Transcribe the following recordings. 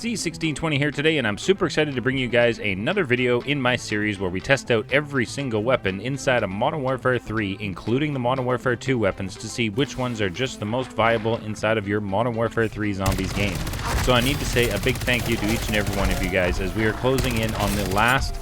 DMZ1620 here today, and I'm super excited to bring you guys another video in my series where we test out every single weapon inside of Modern Warfare 3, including the Modern Warfare 2 weapons, to see which ones are just the most viable inside of your Modern Warfare 3 Zombies game. So I need to say a big thank you to each and every one of you guys as we are closing in on the last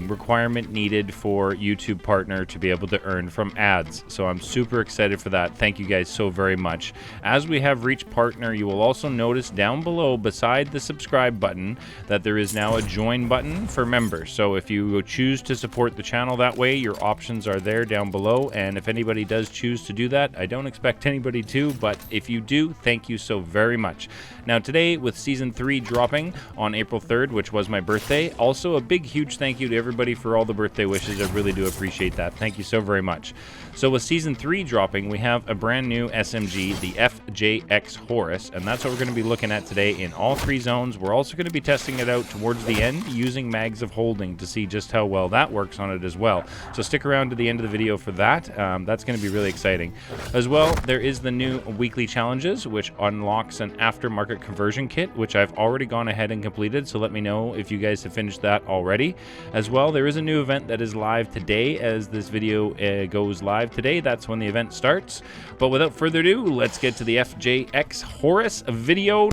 requirement needed for YouTube partner to be able to earn from ads. So I'm super excited for that. Thank you guys so very much. As we have reached partner, you will also notice down below beside the subscribe button that there is now a join button for members. So if you choose to support the channel that way, your options are there down below. And if anybody does choose to do that, I don't expect anybody to, but if you do, thank you so very much. Now today, with Season 3 dropping on April 3rd, which was my birthday, also a big huge thank you to everybody for all the birthday wishes. I really do appreciate that. Thank you so very much. So with Season 3 dropping, we have a brand new SMG, the FJX Horus, and that's what we're going to be looking at today in all three zones. We're also going to be testing it out towards the end using mags of holding to see just how well that works on it as well. So stick around to the end of the video for that. That's going to be really exciting. As well, there is the new weekly challenges, which unlocks an aftermarket conversion kit, which I've already gone ahead and completed, so let me know if you guys have finished that already. As well, there is a new event that is live today as this video goes live today. That's when the event starts. But without further ado, let's get to the FJX Horus video.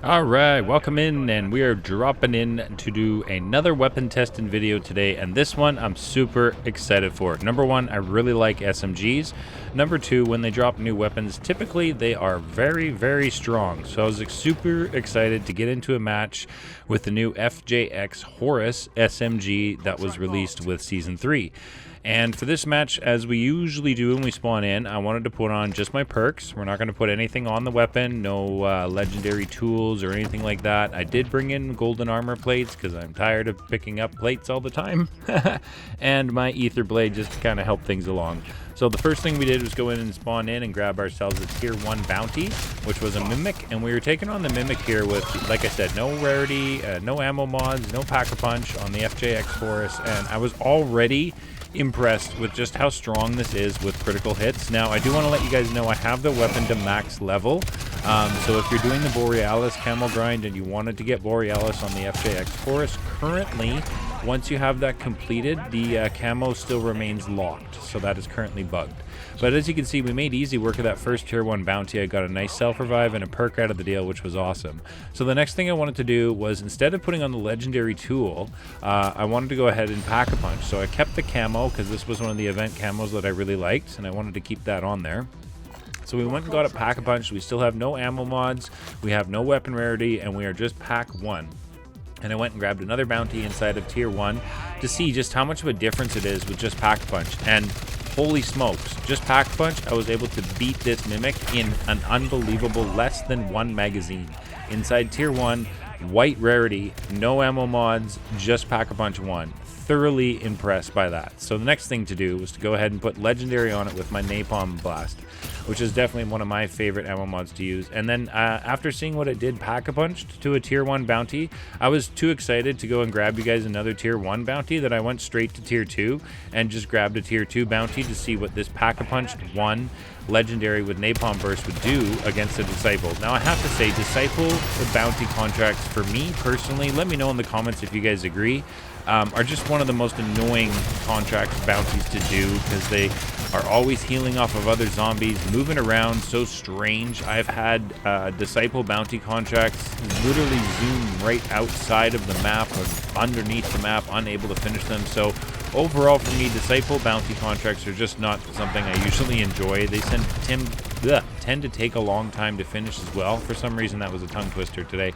Alright, welcome in, and we are dropping in to do another weapon testing video today, and this one I'm super excited for. Number one, I really like SMGs. Number two, when they drop new weapons, typically they are very, very strong. So I was super excited to get into a match with the new FJX Horus SMG that was released with Season 3. And for this match, as we usually do when we spawn in, I wanted to put on just my perks. We're not going to put anything on the weapon, no legendary tools or anything like that. I did bring in golden armor plates because I'm tired of picking up plates all the time. And my ether blade just to kind of help things along. So the first thing we did was go in and spawn in and grab ourselves a tier 1 bounty, which was a mimic, and we were taking on the mimic here with, like I said, no rarity, no ammo mods, no pack-a-punch on the FJX Horus, and I was already impressed with just how strong this is with critical hits. Now, I do want to let you guys know I have the weapon to max level, so if you're doing the borialis camo grind and you wanted to get borialis on the FJX Horus, currently, once you have that completed, the camo still remains locked, so that is currently bugged. But as you can see, we made easy work of that first tier 1 bounty. I got a nice self-revive and a perk out of the deal, which was awesome. So the next thing I wanted to do was, instead of putting on the legendary tool, I wanted to go ahead and pack-a-punch. So I kept the camo, because this was one of the event camos that I really liked, and I wanted to keep that on there. So we went and got a pack-a-punch. We still have no ammo mods, we have no weapon rarity, and we are just pack 1. And I went and grabbed another bounty inside of tier 1 to see just how much of a difference it is with just pack-a-punch. And holy smokes, just pack-a-punch, I was able to beat this mimic in an unbelievable less than 1 magazine. Inside tier 1, white rarity, no ammo mods, just pack-a-punch 1. Thoroughly impressed by that. So the next thing to do was to go ahead and put legendary on it with my napalm blast, which is definitely one of my favorite ammo mods to use. And then after seeing what it did pack-a-punched to a tier 1 bounty, I was too excited to go and grab you guys another tier 1 bounty that I went straight to tier 2 and just grabbed a tier 2 bounty to see what this pack-a-punched 1 legendary with napalm burst would do against a disciple. Now I have to say, disciple bounty contracts for me personally, let me know in the comments if you guys agree, are just one of the most annoying contracts bounties to do, because they are always healing off of other zombies, moving around so strange. I've had disciple bounty contracts literally zoom right outside of the map or underneath the map, unable to finish them. So overall for me, disciple bounty contracts are just not something I usually enjoy. They tend to take a long time to finish as well. For some reason, that was a tongue twister today.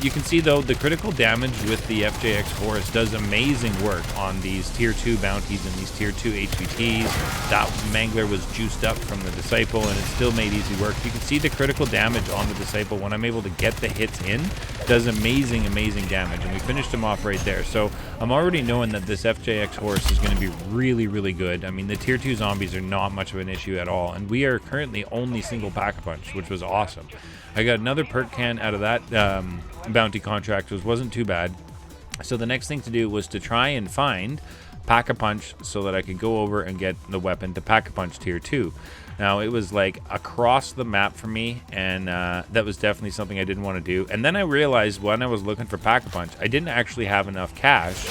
You can see though the critical damage with the FJX Horus does amazing work on these tier 2 bounties and these tier 2 HVTs. That Mangler was juiced up from the Disciple and it still made easy work. You can see the critical damage on the Disciple when I'm able to get the hits in, does amazing damage, and we finished him off right there. So I'm already knowing that this FJX Horus is going to be really good. I mean, the tier 2 zombies are not much of an issue at all, and we are currently only single pack-a-punch, which was awesome. I got another perk can out of that bounty contract, which wasn't too bad. So the next thing to do was to try and find Pack-a-Punch so that I could go over and get the weapon to Pack-a-Punch tier 2. Now, it was like across the map for me, and that was definitely something I didn't want to do. And then I realized when I was looking for Pack-a-Punch, I didn't actually have enough cash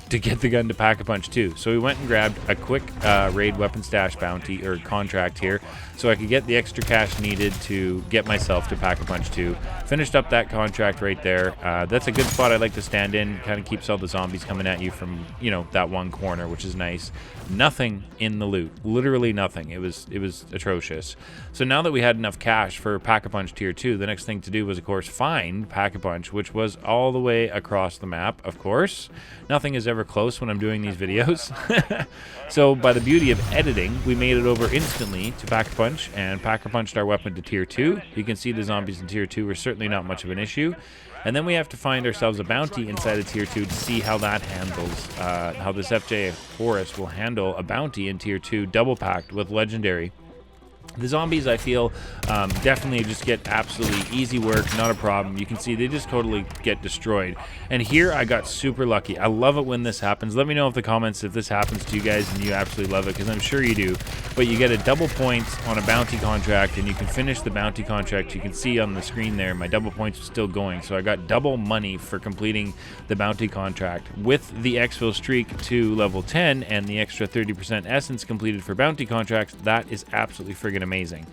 to get the gun to Pack-a-Punch too. So we went and grabbed a quick raid weapon stash bounty or contract here so I could get the extra cash needed to get myself to Pack-a-Punch 2. Finished up that contract right there. That's a good spot I like to stand in. Kind of keeps all the zombies coming at you from, you know, that one corner, which is nice. Nothing in the loot. Literally nothing. It was atrocious. So now that we had enough cash for Pack-a-Punch tier 2, the next thing to do was, of course, find Pack-a-Punch, which was all the way across the map, of course. Nothing is ever close when I'm doing these videos. So by the beauty of editing, we made it over instantly to Pack-a-Punch and Pack-a-Punched our weapon to tier 2. You can see the zombies in tier 2 are certainly not much of an issue. And then we have to find ourselves a bounty inside of tier 2 to see how that handles, how this FJX Horus will handle a bounty in tier 2 double packed with legendary. The zombies, I feel, definitely just get absolutely easy work, not a problem. You can see they just totally get destroyed. And here I got super lucky. I love it when this happens. Let me know in the comments if this happens to you guys and you absolutely love it, because I'm sure you do. But you get a double points on a bounty contract, and you can finish the bounty contract. You can see on the screen there, my double points was still going. So I got double money for completing the bounty contract. With the exfil streak to level 10 and the extra 30% essence completed for bounty contracts, that is absolutely friggin' amazing.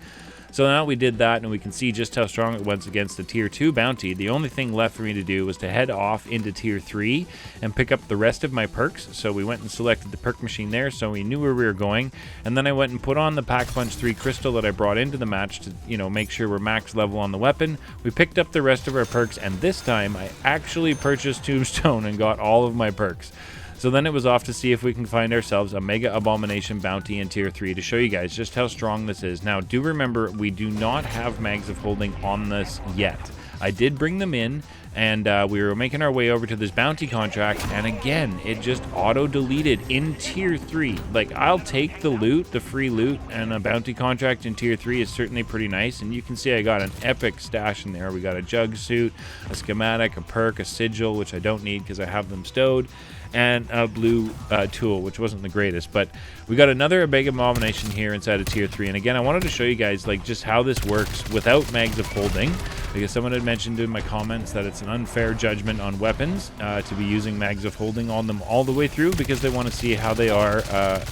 So now we did that, and we can see just how strong it was against the tier 2 bounty. The only thing left for me to do was to head off into tier 3 and pick up the rest of my perks. So we went and selected the perk machine there, so we knew where we were going. And then I went and put on the Pack-a-Punch 3 crystal that I brought into the match to, you know, make sure we're max level on the weapon. We picked up the rest of our perks, and this time I actually purchased Tombstone and got all of my perks. So then it was off to see if we can find ourselves a Mega Abomination bounty in tier 3 to show you guys just how strong this is. Now, do remember, we do not have mags of holding on this yet. I did bring them in, and we were making our way over to this bounty contract, and again, it just auto-deleted in tier 3. Like, I'll take the loot, the free loot, and a bounty contract in tier 3 is certainly pretty nice, and you can see I got an epic stash in there. We got a jug suit, a schematic, a perk, a sigil, which I don't need because I have them stowed, and a blue tool, which wasn't the greatest. But we got another Mega Abomination here inside of tier 3, and again, I wanted to show you guys like just how this works without mags of holding, because someone had mentioned in my comments that it's an unfair judgment on weapons to be using mags of holding on them all the way through, because they want to see how they are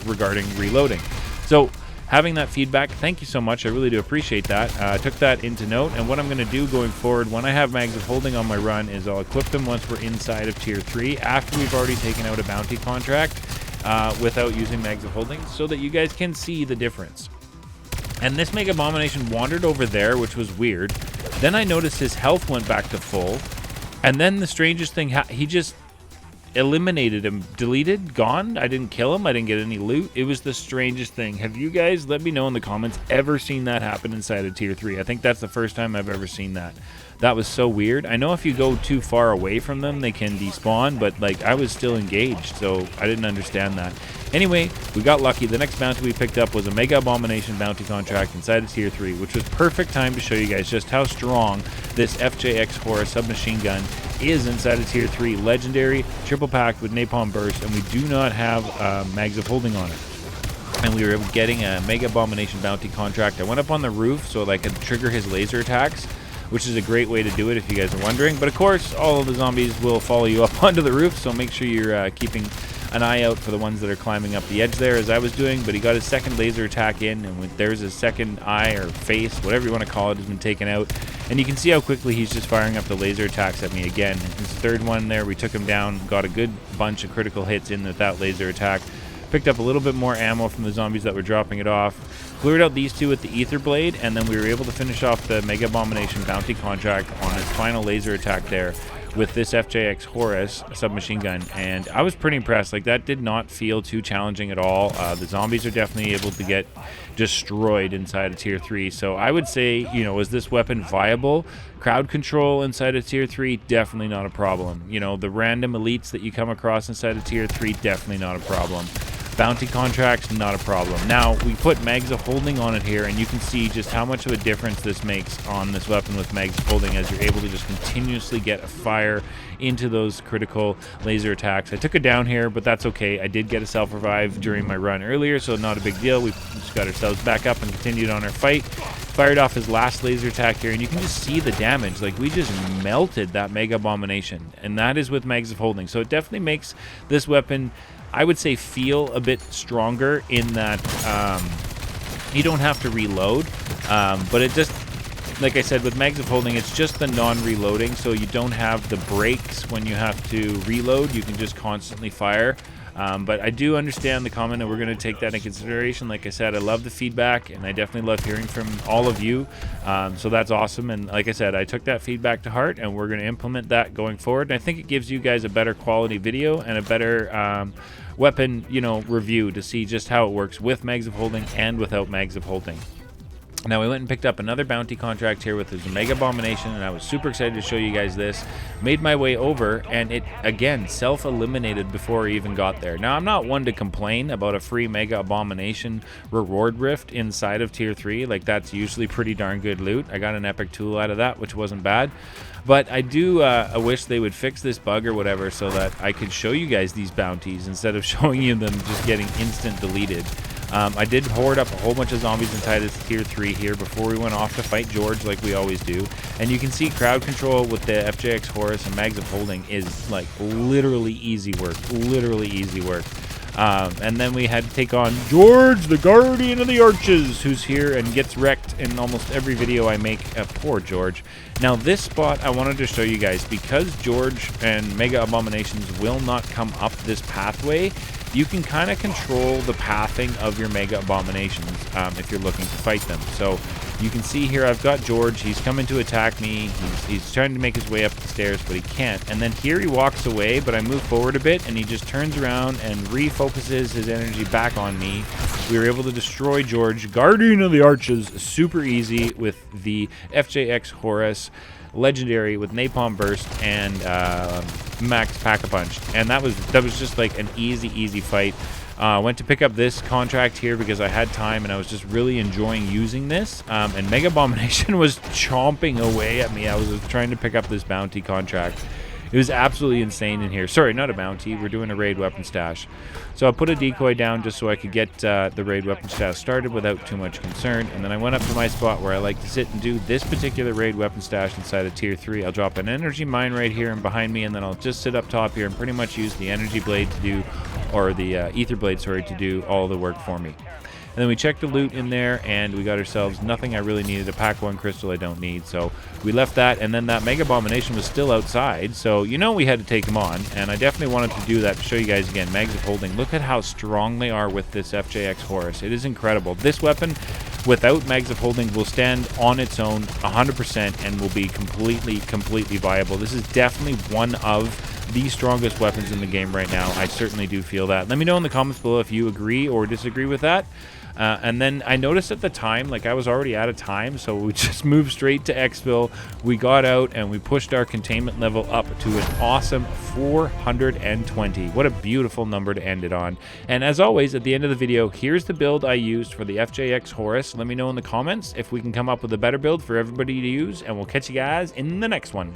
regarding reloading. So having that feedback, thank you so much. I really do appreciate that. I took that into note, and what I'm going to do going forward when I have mags of holding on my run is I'll equip them once we're inside of tier 3 after we've already taken out a bounty contract without using mags of holding, so that you guys can see the difference. And this Mega Abomination wandered over there, which was weird. Then I noticed his health went back to full, and then the strangest thing, he just eliminated him, deleted, gone. I didn't kill him. I didn't get any loot. It was the strangest thing. Have you guys, let me know in the comments, ever seen that happen inside of tier 3? I think that's the first time I've ever seen that. That was so weird. I know if you go too far away from them, they can despawn, but like I was still engaged, so I didn't understand that. Anyway, we got lucky. The next bounty we picked up was a Mega Abomination bounty contract inside of tier 3, which was perfect time to show you guys just how strong this FJX Horus submachine gun is inside of tier 3. Legendary, triple packed with napalm burst, and we do not have mags of holding on it. And we were getting a Mega Abomination bounty contract. I went up on the roof so that I could trigger his laser attacks, which is a great way to do it if you guys are wondering. But of course, all of the zombies will follow you up onto the roof, so make sure you're keeping an eye out for the ones that are climbing up the edge there, as I was doing. But he got his second laser attack in, and there's his second eye or face, whatever you want to call it, has been taken out. And you can see how quickly he's just firing up the laser attacks at me again. His third one there, we took him down, got a good bunch of critical hits in with that laser attack. Picked up a little bit more ammo from the zombies that were dropping it off. Cleared out these two with the Aether Blade, and then we were able to finish off the Mega Abomination bounty contract on his final laser attack there with this FJX Horus submachine gun, and I was pretty impressed. Like, that did not feel too challenging at all. The zombies are definitely able to get destroyed inside of tier 3, so I would say, you know, is this weapon viable? Crowd control inside of tier 3, definitely not a problem. You know, the random elites that you come across inside of tier 3, definitely not a problem. Bounty contracts, not a problem. Now, we put mags of holding on it here, and you can see just how much of a difference this makes on this weapon with mags of holding, as you're able to just continuously get a fire into those critical laser attacks. I took it down here, but that's okay. I did get a self-revive during my run earlier, so not a big deal. We just got ourselves back up and continued on our fight. Fired off his last laser attack here, and you can just see the damage. Like, we just melted that Mega Abomination, and that is with mags of holding. So it definitely makes this weapon, I would say, feel a bit stronger in that you don't have to reload, but it just, like I said, with mags of holding, it's just the non-reloading, so you don't have the breaks when you have to reload. You can just constantly fire. But I do understand the comment, and we're going to take that into consideration. Like I said, I love the feedback, and I definitely love hearing from all of you. So that's awesome. And like I said, I took that feedback to heart, and we're going to implement that going forward. And I think it gives you guys a better quality video and a better weapon, review to see just how it works with mags of holding and without mags of holding. Now, we went and picked up another bounty contract here with his Mega Abomination, and I was super excited to show you guys this. Made my way over, and it, again, self-eliminated before I even got there. Now, I'm not one to complain about a free Mega Abomination reward rift inside of Tier 3. Like, that's usually pretty darn good loot. I got an epic tool out of that, which wasn't bad. But I do I wish they would fix this bug or whatever so that I could show you guys these bounties instead of showing you them just getting instant deleted. I did hoard up a whole bunch of zombies inside this Tier 3 here before we went off to fight Zhorde like we always do. And you can see crowd control with the FJX Horus and mags of holding is like literally easy work. Literally easy work. And then we had to take on Zhorde, the Guardian of the Arches, who's here and gets wrecked in almost every video I make. Poor Zhorde. Now, this spot I wanted to show you guys, because Zhorde and Mega Abominations will not come up this pathway, you can kind of control the pathing of your Mega Abominations if you're looking to fight them. So you can see here I've got Zhorde. He's coming to attack me. He's trying to make his way up the stairs, but he can't. And then here he walks away, but I move forward a bit, and he just turns around and refocuses his energy back on me. We were able to destroy Zhorde, Guardian of the Arches, super easy with the FJX Horus, legendary with Napalm Burst and Max Pack-a-Punch, and that was just like an easy fight. Went to pick up this contract here because I had time and I was just really enjoying using this. And Mega Abomination was chomping away at me. I was trying to pick up this bounty contract. It was absolutely insane in here. Sorry, not a bounty. We're doing a raid weapon stash. So I put a decoy down just so I could get the raid weapon stash started without too much concern. And then I went up to my spot where I like to sit and do this particular raid weapon stash inside of Tier 3. I'll drop an energy mine right here and behind me, and then I'll just sit up top here and pretty much use the energy blade to do, or the ether blade, sorry, to do all the work for me. And then we checked the loot in there, and we got ourselves nothing I really needed. A pack 1 crystal I don't need, so we left that. And then that Mega Abomination was still outside, so we had to take him on. And I definitely wanted to do that to show you guys again. Mags of holding. Look at how strong they are with this FJX Horus. It is incredible. This weapon, without mags of holding, will stand on its own 100% and will be completely viable. This is definitely one of the strongest weapons in the game right now. I certainly do feel that. Let me know in the comments below if you agree or disagree with that. And then I noticed at the time, like, I was already out of time, so we just moved straight to exfil. We got out and we pushed our containment level up to an awesome 420. What a beautiful number to end it on. And as always, at the end of the video, here's the build I used for the FJX Horus. Let me know in the comments if we can come up with a better build for everybody to use, and we'll catch you guys in the next one.